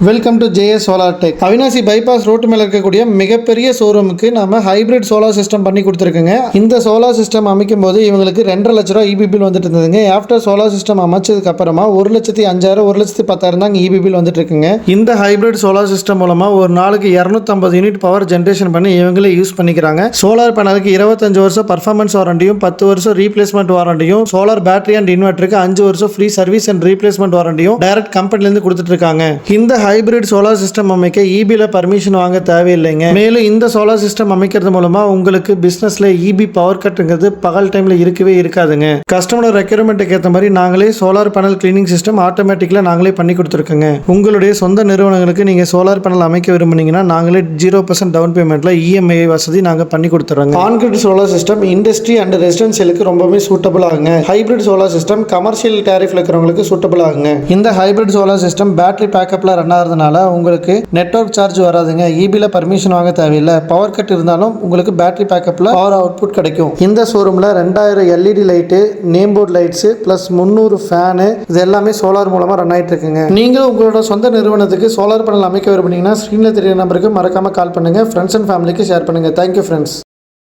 Welcome to JS solar tech. Avinashi bypass road மேலே இருக்கக்கூடிய மிகப்பெரிய ஷோரூமுக்கு நம்ம ஹைபிரிட் சோலார் சிஸ்டம் பண்ணி கொடுத்துருக்குங்க. இந்த சோலார் சிஸ்டம் அமைக்கும் போது இவங்களுக்கு 2.5 லட்ச ரூபா இபி பில் வந்துட்டு இருந்ததுங்க. ஆஃப்டர் சோலார் சிஸ்டம் அமைச்சதுக்கு அப்புறமா 1,05,000 1,10,000 தான் இபி பில் வந்துட்டு இருக்குங்க. இந்த ஹைபிரிட் சோலார் சிஸ்டம் மூலமா ஒரு நாளைக்கு 250 யூனிட் பவர் ஜென்ரேஷன் பண்ணி இவங்களே யூஸ் பண்ணிக்கிறாங்க. சோலார் பேனலுக்கு 25 வருஷம் பர்ஃபார்மன்ஸ் வாரண்டியும் 10 வருஷம் ரீப்ளேஸ்மெண்ட் வாரண்டியும், சோலார் பேட்டரி அண்ட் இன்வெர்டருக்கு 5 வருஷம் ஃப்ரீ சர்வீஸ் அண்ட் ரீப்ளேஸ்மெண்ட் வாரண்டியும் டைரக்ட் கம்பெனிலேருந்து கொடுத்துட்டு இருக்காங்க. இந்த ஹைபிரிட் சோலார் சிஸ்டம் அமைக்க இபில பர்மிஷன் வாங்க தேவையில்லைங்க. மேலும் இந்த சோலார் சிஸ்டம் அமைக்கிறது மூலமா உங்களுக்கு பிசினஸ்ல இபி பவர் கட்டுங்கிறது பகல் டைம்ல இருக்கவே இருக்காதுங்க. கஸ்டமர் ரெக்யர்மெண்ட்டுக்கு ஏற்ற மாதிரி நாங்களே சோலார் பேனல் கிளீனிங் சிஸ்டம் ஆட்டோமேட்டிக்கலா நாங்களே பண்ணி கொடுத்துருக்கோங்க. உங்களுடைய சொந்த நிறுவனங்களுக்கு நீங்க சோலார் பேனல் அமைக்க விரும்புனீங்கன்னா நாங்களே 0% டவுன் பேமெண்ட்ல இஎம்ஐ வசதி நாங்க பண்ணி கொடுத்துறோங்க. On grid solar system industry and ரெசிடென்சியலுக்கு ரொம்பவே சூட்டபிள் ஆகுங்க. ஹைபிரிட் சோலார் சிஸ்டம் கமர்ஷியல் டேரிஃப்ல இருக்கிறவங்களுக்கு சூட்டபிள் ஆகுங்க. இந்த ஹைபிரிட் சோலார் சிஸ்டம் பேட்டரி பேக்கப்ல ரன் ஆகிறதுனால உங்களுக்கு நெட்வொர்க் சார்ஜ் வராதுங்க. இபில பர்மிஷன் வாங்க தேவையில்லை. பவர் கட் இருந்தாலும் உங்களுக்கு பேட்டரி பேக்கப்ல பவர் அவுட்புட் கிடைக்கும். இந்த ஷோரூம்ல 2000 LED light, name board lights plus 300 fan, இது எல்லாமே சோலார் மூலமா ரன் ஆயிட்டு இருக்குங்க. நீங்களும் உங்களோட சொந்த நிறுவனத்துக்கு சோலார் பேனல் அமைக்க விரும்புனீங்கன்னா ஸ்கிரீன்ல தெரிய நம்பருக்கு மறக்காம கால் பண்ணுங்க. ஃப்ரெண்ட்ஸ் அண்ட் ஃபேமிலிக்கு ஷேர் பண்ணுங்க. Thank you friends.